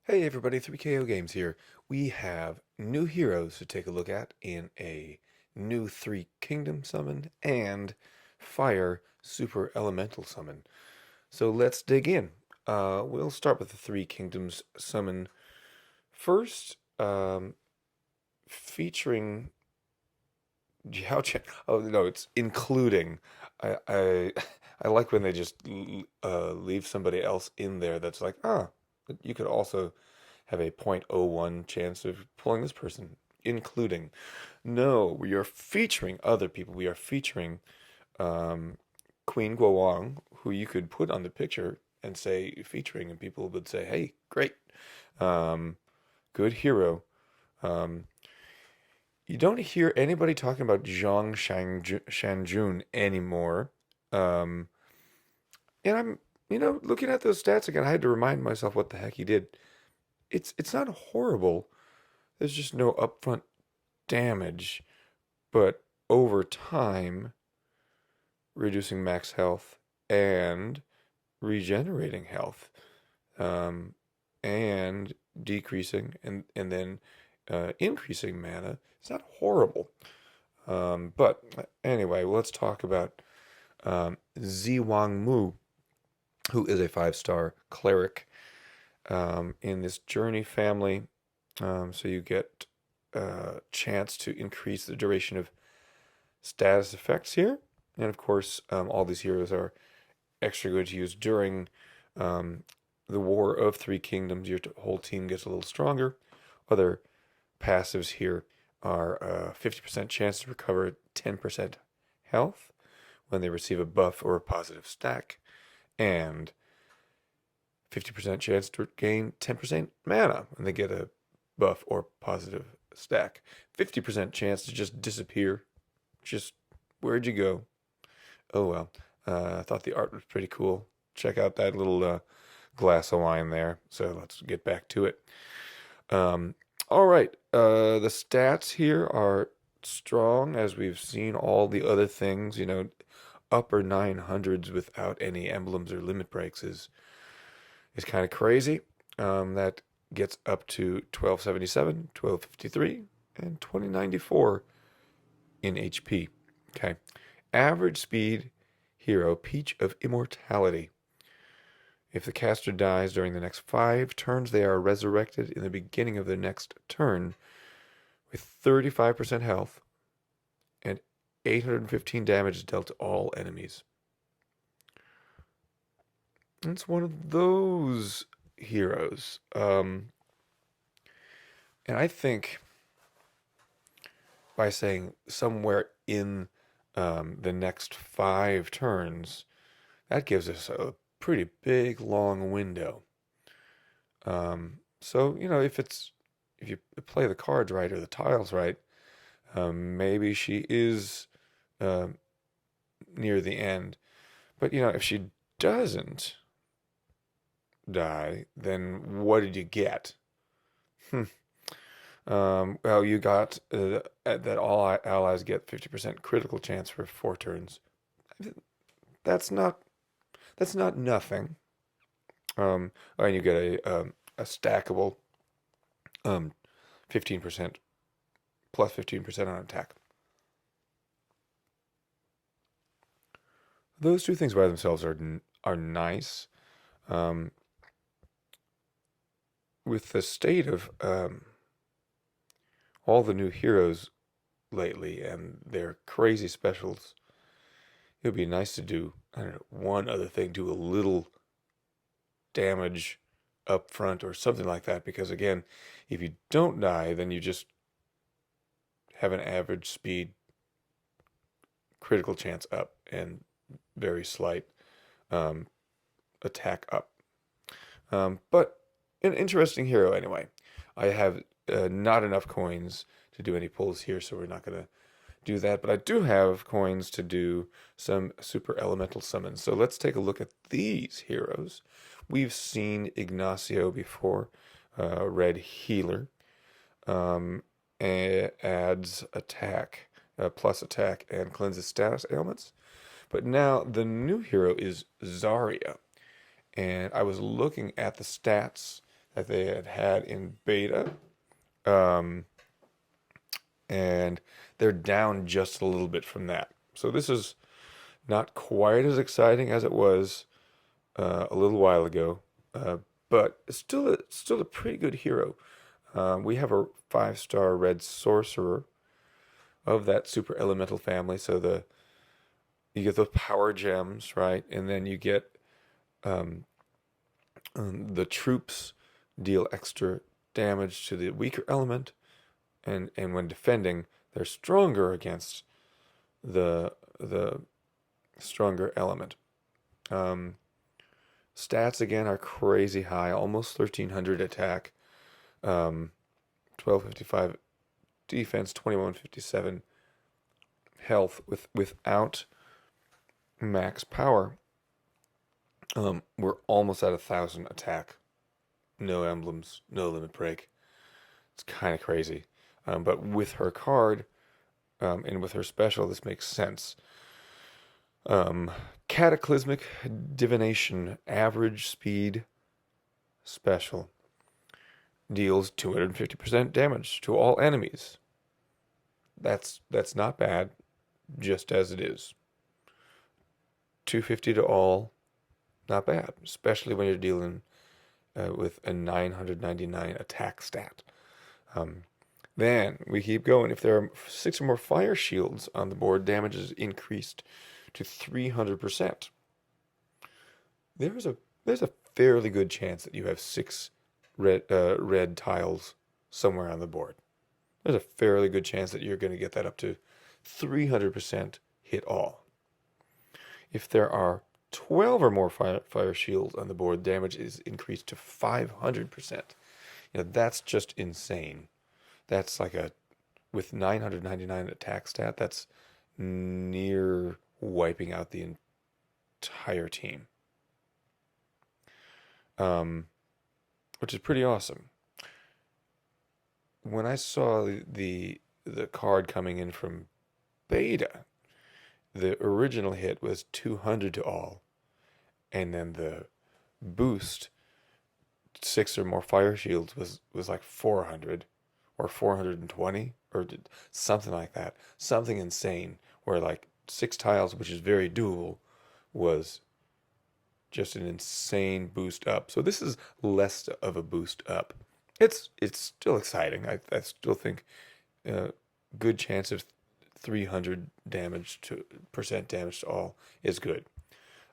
Hey everybody, 3KO Games here. We have new heroes to take a look at in a new Three Kingdom summon and Fire Super Elemental summon. So let's dig in. We'll start with the Three Kingdoms summon first, featuring Jiao Chen. Oh no, it's including. I I like when they just leave somebody else in there that's like, you could also have a 0.01 chance of pulling this person, including. No, we are featuring other people. We are featuring um, Queen Guowang, who you could put on the picture and say featuring, and people would say, hey, great. Um, Good hero. Um, you don't hear anybody talking about Shanjun anymore. Um, and I'm looking at those stats again. I had to remind myself what the heck he did. It's not horrible. There's just no upfront damage, but over time, reducing max health and regenerating health, um, and decreasing and then increasing mana. It's not horrible. But anyway, let's talk about Ziwang Mu, who is a 5-star cleric in this Journey family. So you get a chance to increase the duration of status effects here. And of course, all these heroes are extra good to use during um, the War of Three Kingdoms. Your whole team gets a little stronger. Other passives here are a 50% chance to recover 10% health when they receive a buff or a positive stack, and 50% chance to gain 10% mana when they get a buff or positive stack. 50% chance to just disappear. Just, where'd you go? Oh well. I thought the art was pretty cool. Check out that little glass of wine there. So let's get back to it. Um, all right. The stats here are strong, as we've seen all the other things. Upper 900s without any emblems or limit breaks is kind of crazy. That gets up to 1277, 1253, and 2094 in HP. Okay. Average speed hero, Peach of Immortality. If the caster dies during the next 5 turns, they are resurrected in the beginning of the next turn with 35% health and 815 damage dealt to all enemies. It's one of those heroes. And I think by saying somewhere in the next 5 turns, that gives us a pretty big long window. So if you play the cards right or the tiles right, maybe she is uh, near the end. But if she doesn't die, then what did you get? Hmm. Well, you got that all allies get 50% critical chance for 4 turns. That's not that's not nothing. And you get a stackable 15% plus 15% on attack. Those two things by themselves are nice. Um, with the state of all the new heroes lately and their crazy specials, it would be nice to do, I don't know, one other thing, do a little damage up front or something like that. Because again, if you don't die, then you just have an average speed critical chance up and very slight um, attack up. But an interesting hero anyway. I have not enough coins to do any pulls here, so we're not going to do that. But I do have coins to do some super elemental summons. So let's take a look at these heroes. We've seen Ignacio before, red healer. Adds attack, plus attack, and cleanses status ailments. But now the new hero is Zarya. And I was looking at the stats that they had in beta. Um, and they're down just a little bit from that. So this is not quite as exciting as it was a little while ago, uh, but it's still a pretty good hero. We have a 5-star red sorcerer of that super elemental family. So you get the power gems, right? And then you get um, the troops deal extra damage to the weaker element, and when defending, they're stronger against the stronger element. Um, Stats again are crazy high, almost 1300 attack, 1255 defense, 2157 health without max power. We're almost at 1,000 attack. No emblems, no limit break. It's kind of crazy. But with her card and with her special, this makes sense. Um, Cataclysmic Divination, average speed special. Deals 250% damage to all enemies. That's not bad, just as it is. 250 to all, not bad, especially when you're dealing with a 999 attack stat. Then we keep going. If there are 6 or more fire shields on the board, damage is increased to 300%. There's a fairly good chance that you have 6 red tiles somewhere on the board. There's a fairly good chance that you're going to get that up to 300% hit all. If there are 12 or more fire shields on the board, damage is increased to 500%. That's just insane. That's like with 999 attack stat, that's near wiping out the entire team. Which is pretty awesome. When I saw the card coming in from beta, the original hit was 200 to all, and then the boost 6 or more fire shields was like 400 or 420 or something like that. Something insane where like 6 tiles, which is very doable, was just an insane boost up. So this is less of a boost up. It's still exciting. I still think good chance of 300 percent damage to all is good.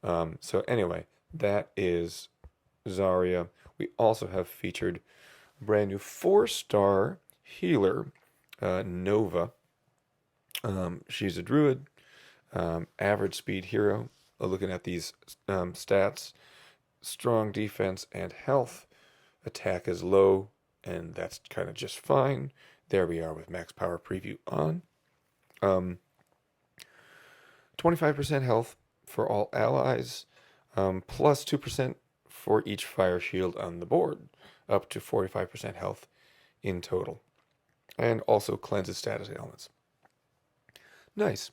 So anyway, that is Zarya. We also have featured a brand new 4-star healer, Nova. She's a druid, average speed hero. Looking at these stats, strong defense and health. Attack is low, and that's kind of just fine. There we are with max power preview on. 25% health for all allies, plus 2% for each fire shield on the board, up to 45% health in total. And also cleanses status ailments. Nice.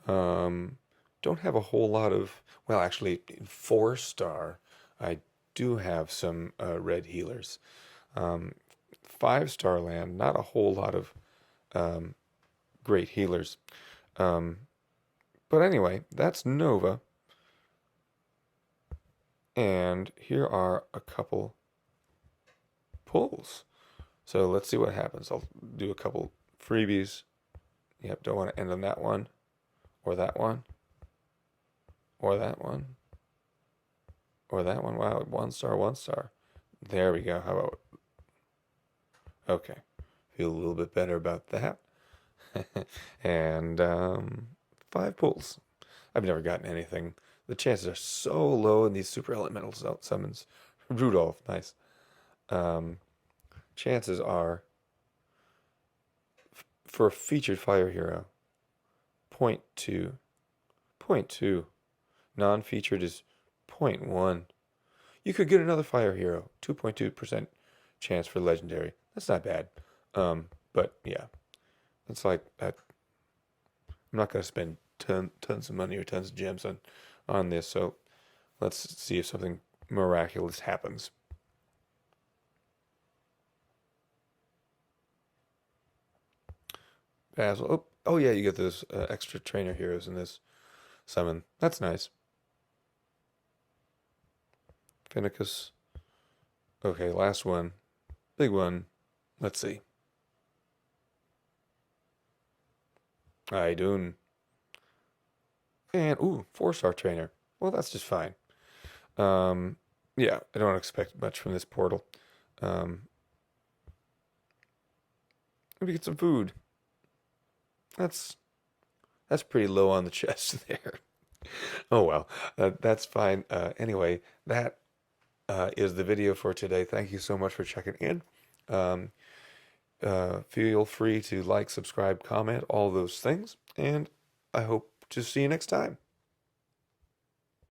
Don't have a whole lot of, well, actually, in 4-star, I do have some red healers. 5-star land, not a whole lot of great healers. But anyway, that's Nova. And here are a couple pulls. So let's see what happens. I'll do a couple freebies. Yep, don't want to end on that one, or that one, or that one, or that one. Wow, 1-star, 1-star. There we go. How about, okay, feel a little bit better about that. And 5 pulls. I've never gotten anything. The chances are so low in these super elemental summons. Rudolph, nice. Chances are, for a featured fire hero, 0.2. 0.2. Non-featured is 0.1. You could get another fire hero. 2.2% chance for legendary. That's not bad. But yeah, it's like that. I'm not going to spend tons of money or tons of gems on this. So let's see if something miraculous happens. Basil. Oh, oh yeah, you get those extra trainer heroes in this summon. That's nice. Finicus. Okay, last one. Big one. Let's see. Idun. And, ooh, four-star trainer. Well, that's just fine. Um, yeah, I don't expect much from this portal. Um, maybe get some food. That's that's pretty low on the chest there. Oh well, that's fine. Anyway, that is the video for today. Thank you so much for checking in. Um, feel free to like, subscribe, comment, all those things, and I hope to see you next time.